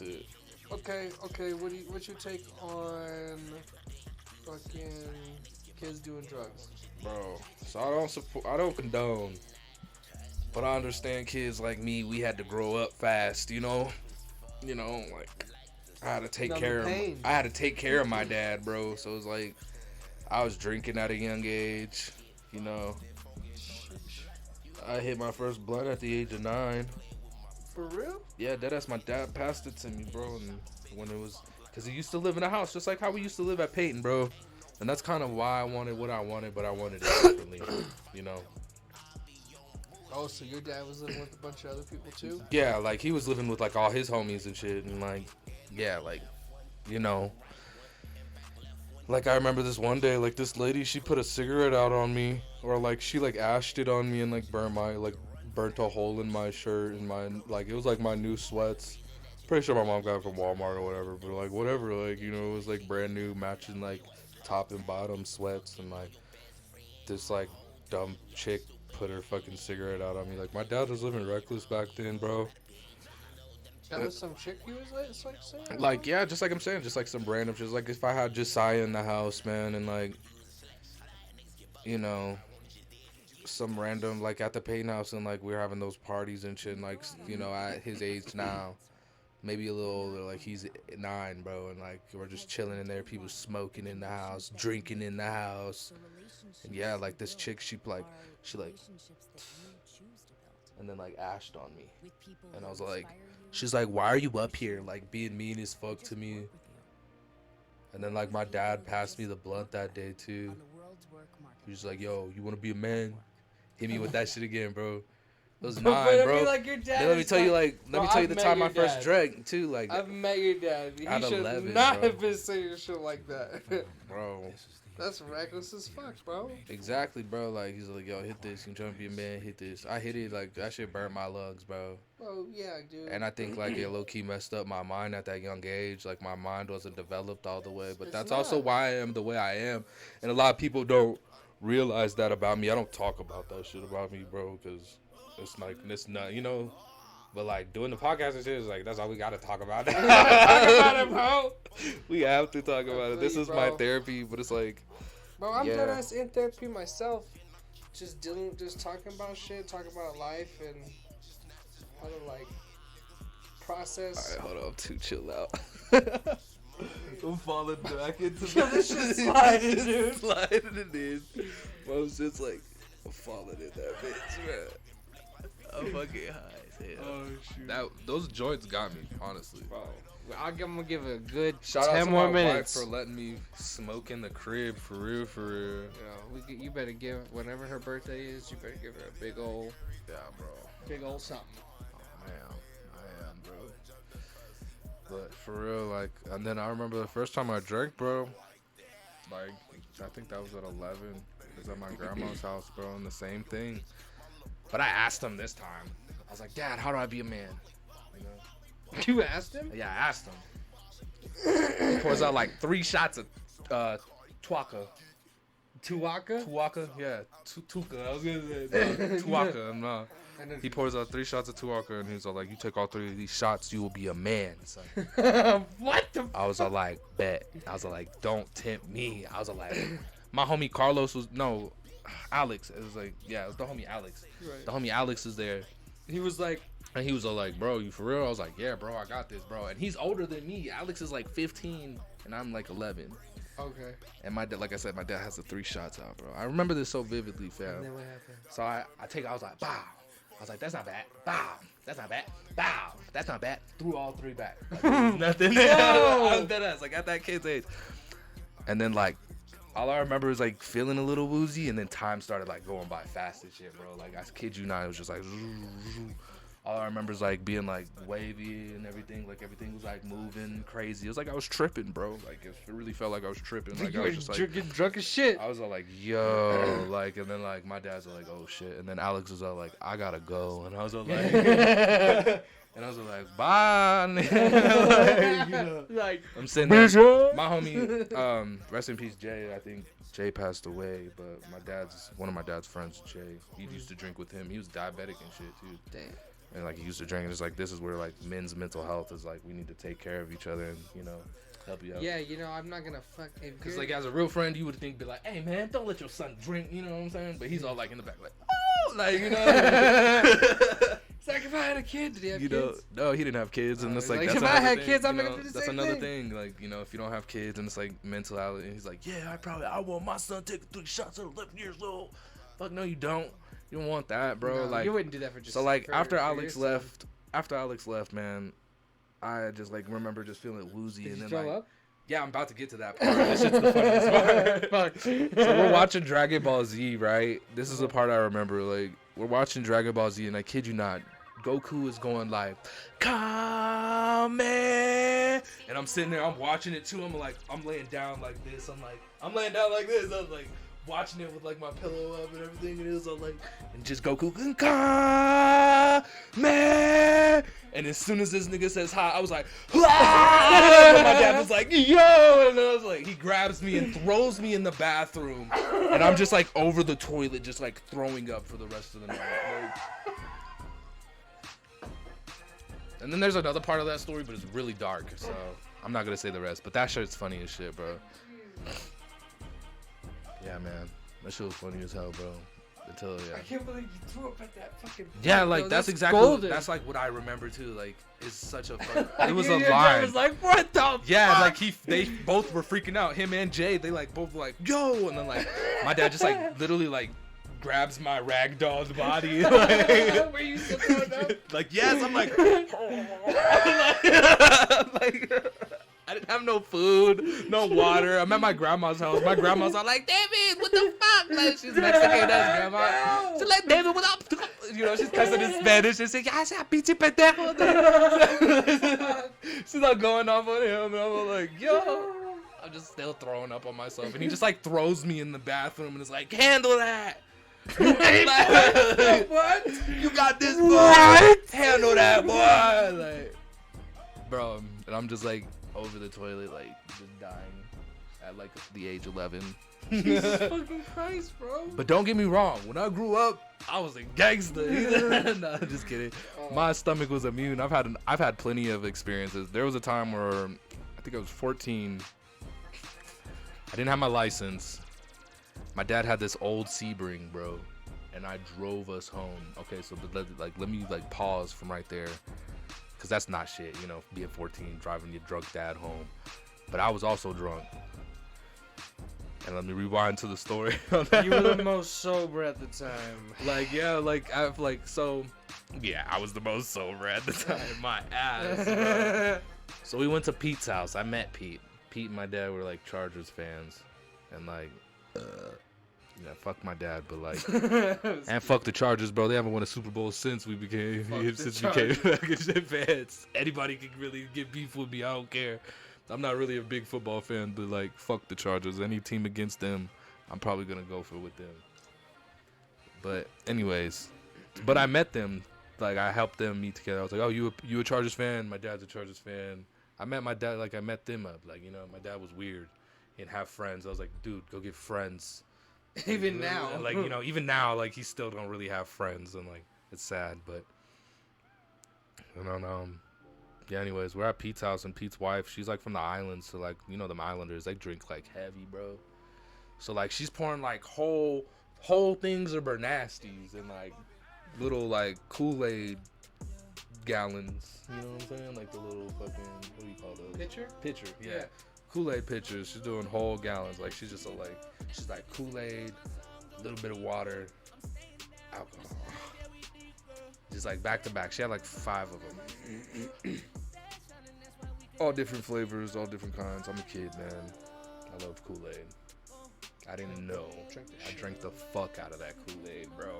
it. Okay. What's your take on fucking kids doing drugs? Bro. So I don't condone, but I understand kids like me. We had to grow up fast, like I had to take Numb the care of pain. I had to take care of my dad, bro. So it's like I was drinking at a young age, you know. Sheesh. I hit my first blunt at the age of 9. For real? Yeah, that's my dad passed it to me, bro. And when it was, cause he used to live in a house just like how we used to live at Peyton, bro. And that's kind of why I wanted what I wanted, but I wanted it differently, you know. Oh, so your dad was living with a bunch of other people too? Yeah, like he was living with like all his homies and shit, and like, yeah, like, you know, like I remember this one day, like this lady, she put a cigarette out on me, or like she like ashed it on me and like burnt a hole in my shirt and it was like my new sweats. Pretty sure my mom got it from Walmart or whatever, but like whatever, like it was like brand new matching like top and bottom sweats, and like this like dumb chick put her fucking cigarette out on me. Like my dad was living reckless back then, bro. That was some chick he was like saying? Like yeah, just like I'm saying, just like some random shit. Like if I had Josiah in the house, man, and like you know some random like at the Payne house, and like we are having those parties and shit, and like at his age now, maybe a little older, like he's 9, bro, and like we're just chilling in there, people smoking in the house, drinking in the house, and yeah, like this chick, she like, and then like ashed on me, and I was like, she's like, why are you up here, like being mean as fuck to me, and then like my dad passed me the blunt that day too. He was like, yo, you want to be a man? Hit me with that shit again, bro. It was 9, bro. Like your dad Then let me tell you, I've the met time your I first dad. drank too. Like I've met your dad. He At should 11, not bro. have been saying shit like that. bro, That's reckless as fuck, bro. exactly, bro. Like he's like, yo, hit this. You trying to be a man? Hit this. I hit it. Like that shit burned my lungs, bro. Oh yeah, dude. And I think like it low key messed up my mind at that young age. Like my mind wasn't developed all the way. But It's that's not. also why I am the way I am. And a lot of people don't realize that about me. I don't talk about that shit about me, bro, because it's like it's not, But like doing the podcast and shit is like that's all we gotta talk about. Talk about it, bro. We have to talk about it. This you, is my bro. therapy, but it's like, Bro, I'm Yeah. dead ass in therapy myself. Just talking about shit, talking about life and how to like process. all right, hold on, too chill out. I'm falling back into Yo, this shit sliding, dude. Sliding it in. I was just like, I'm falling in that bitch, man. I'm fucking high as hell. Oh shoot. Those joints got me, honestly. Bro, I'm gonna give it a good Shout out 10 to more my minutes. wife for letting me smoke in the crib, for real, for real. You better give whenever her birthday is. You better give her a big old something. Man, I am, bro. But for real, like, and then I remember the first time I drank, bro. Like, I think that was at 11. It was at my grandma's house, bro, and the same thing. But I asked him this time. I was like, Dad, how do I be a man? You asked him? Yeah, I asked him. He pours out like 3 shots of Tuaca. Tuaca? Yeah. Tuca. I was gonna say Tuaca. I'm not. He pours out 3 shots of Tuaca, and he's all like, you take all 3 of these shots, you will be a man. Son. What the? I was all like, bet. I was all like, don't tempt me. I was all like, my homie Carlos Alex. It was like, yeah, it was the homie Alex. Right. The homie Alex is there. He was like, And he was all like, bro, you for real? I was like, yeah, bro, I got this, bro. And he's older than me. Alex is like 15, and I'm like 11. okay. And my dad, like I said, my dad has the 3 shots out, bro. I remember this so vividly, fam. And then what happened? So I was like, bow. I was like, that's not bad. Bow. That's not bad. Bow. That's not bad. Threw all 3 back. Like, nothing. I'm dead ass. Like at that kid's age. And then like, all I remember is like feeling a little woozy, and then time started like going by fast and shit, bro. Like I kid you not, it was just like. All I remember is like being like wavy and everything. Like everything was like moving crazy. It was like I was tripping, bro. Like it really felt like I was tripping. Like You I were was just like. drunk as shit. I was all like, yo, like, and then like my dad's all like, oh shit, and then Alex was all like, I gotta go, and I was all like, and I was all like, bye, like, Like, I'm sitting there. My homie, rest in peace, Jay. I think Jay passed away, but one of my dad's friends, Jay, he used to drink with him. He was diabetic and shit too. damn. And like he used to drink, and it's like this is where like men's mental health is like we need to take care of each other and help you out. Yeah, I'm not gonna fuck. Because like as a real friend, you would think be like, hey man, don't let your son drink. You know what I'm saying? But he's all like in the back like, oh, like It's like if I had a kid, did he have kids? No, he didn't have kids, and it's like that's if I had thing, kids, I'm gonna do the same That's another thing. Like if you don't have kids, and it's like mental health, and he's like, yeah, I want my son taking 3 shots at 11 years old. Fuck no, you don't. You don't want that, bro. No, like you wouldn't do that for just. So like for after your son. Alex left, man, I just like remember just feeling woozy. Did and you then throw like, up? yeah, I'm about to get to that part. This shit's the funniest part. Fuck. So we're watching Dragon Ball Z, right? This is the part I remember. Like we're watching Dragon Ball Z, and I kid you not, Goku is going like, "Come," and I'm sitting there, I'm watching it too. I'm laying down like this. I'm laying down like this. I'm like watching it with like my pillow up and everything. And it was all like, and just Goku, "Come," and as soon as this nigga says hi, I was like, "Ah!" And my dad was like, "Yo," and I was like, he grabs me and throws me in the bathroom, and I'm just like over the toilet, just like throwing up for the rest of the night. Like, and then there's another part of that story, but it's really dark, so I'm not gonna say the rest. But that shit's funny as shit, bro. Yeah, man, that shit was funny as hell, bro. I can't believe you threw up at that fucking. Yeah, like yo, that's exactly. golden. That's like what I remember too. Like, it's such a. It was Your a dad line. was like, what the? Yeah, fuck? like they both were freaking out. Him and Jay, they like both were like, yo, and then like my dad just like literally like grabs my ragdoll's body. Like, Were you still throwing up? like yes, I'm like, like I didn't have no food, no water. I'm at my grandma's house. My grandma's all like, David, what the fuck? Like she's Mexican, that's grandma. She's like, David, what up? You know, she's cussing in Spanish. She's like, ya sea pinche pendejo. She's like going off on him, and I'm like, yo. I'm just still throwing up on myself, and he just like throws me in the bathroom and is like, handle that. What? You got this, boy. Handle that, boy. Like, bro, and I'm just like over the toilet, like just dying at like the age 11. Jesus fucking Christ, bro. But don't get me wrong, when I grew up, I was a gangster. Nah, just kidding. My stomach was immune. I've had plenty of experiences. There was a time where I think I was 14. I didn't have my license. My dad had this old Sebring, bro, and I drove us home. Okay, so let me pause from right there, cause that's not shit, being 14, driving your drunk dad home. But I was also drunk. And let me rewind to the story. You were the most sober at the time. I was the most sober at the time. My ass. Bro. So we went to Pete's house. I met Pete. Pete and my dad were like Chargers fans, and like, fuck my dad, but like, and fuck the Chargers, bro. They haven't won a Super Bowl since we became fans. Anybody can really get beef with me. I don't care. I'm not really a big football fan, but like, fuck the Chargers. Any team against them, I'm probably gonna go with them. But anyways, I met them. Like, I helped them meet together. I was like, oh, you a Chargers fan? My dad's a Chargers fan. I met my dad. Like, I met them up. Like, my dad was weird. He didn't have friends. I was like, dude, go get friends. Even now. Like, even now, like, he still don't really have friends, and like, it's sad. But yeah, anyways, we're at Pete's house, and Pete's wife, she's like from the islands, so like, them islanders, they drink like heavy, bro. So like, she's pouring like whole things of Bernasties and like little like Kool-Aid gallons, you know what I'm saying? Like the little fucking, what do you call those? Pitcher, yeah. Kool-Aid pitchers. She's doing whole gallons. Like, she's just she's like Kool-Aid, a little bit of water, alcohol. Just like back to back. She had like 5 of them. All different flavors, all different kinds. I'm a kid, man. I love Kool-Aid. I didn't know. I drank the fuck out of that Kool-Aid, bro.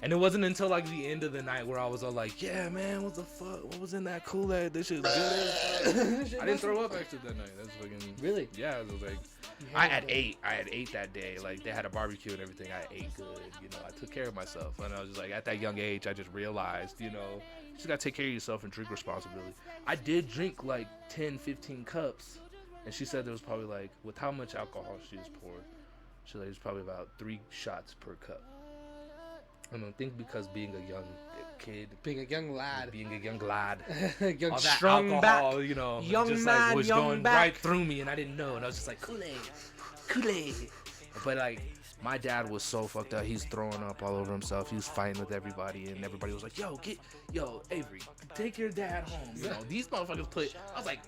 And it wasn't until like the end of the night where I was all like, yeah, man, what the fuck? What was in that Kool-Aid? This shit's good. I didn't throw up actually that night. That's fucking... Really? Yeah, it was like... I had ate that day. Like, they had a barbecue and everything. I ate good, I took care of myself. And I was just like, at that young age, I just realized, you just gotta take care of yourself and drink responsibly. I did drink like 10, 15 cups. And she said there was probably like, with how much alcohol she was poured, she said there's probably about 3 shots per cup. I don't think because being a young kid. Being a young lad. Being a young lad. Young All that strong alcohol, back. you know, Young just man, like was young going back. right through me, and I didn't know, and I was just like Kool-Aid. But like, my dad was so fucked up. He's throwing up all over himself. He was fighting with everybody, and everybody was like, "Yo, Avery, take your dad home." You know, these motherfuckers put. I was like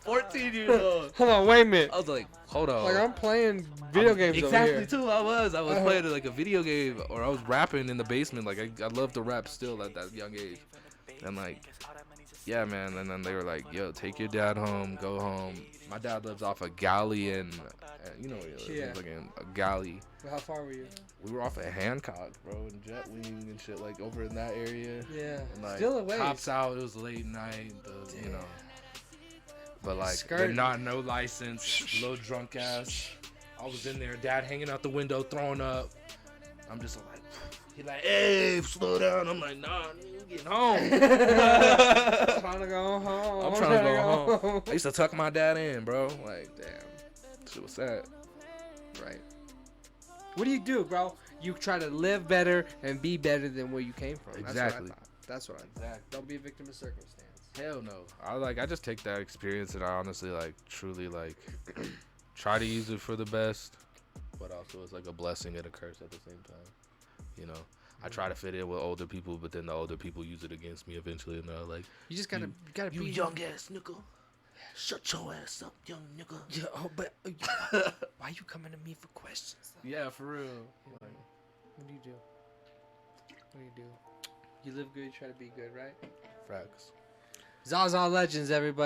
14 years old. Hold on, wait a minute. I was like, hold on. Like I'm playing video games exactly over here. too. I was playing like a video game, or I was rapping in the basement. Like I love to rap still at that young age, and like, yeah, man. And then they were like, "Yo, take your dad home, go home." My dad lives off a galley in, you know, Yeah. like in a galley. How far were you? We were off of Hancock, bro, and Jetwing and shit, like over in that area. Yeah. And, like, Still a ways. Cops out. It was late night. You know. But like, Skirting. no license, low drunk ass. I was in there, dad hanging out the window, throwing up. I'm just like, he like, "Hey, slow down." I'm like, "Nah, I'm getting home." I'm trying to go home. I'm trying to go home. I used to tuck my dad in, bro. Like, damn, shit was sad. Right. What do you do, bro? You try to live better and be better than where you came from. Exactly. That's what I thought. Exactly. Don't be a victim of circumstance. Hell no. I just take that experience and I honestly like truly like try to use it for the best, but also it's like a blessing and a curse at the same time. You know, I try to fit in with older people, but then the older people use it against me eventually, and they're like, You just gotta "You be young ass nigga, shut your ass up, young nigga." Yeah, but why you coming to me for questions? Though? Yeah, for real. Like, What do you do? What do you do? You live good, you try to be good, right? facts. Zaza Legends, everybody.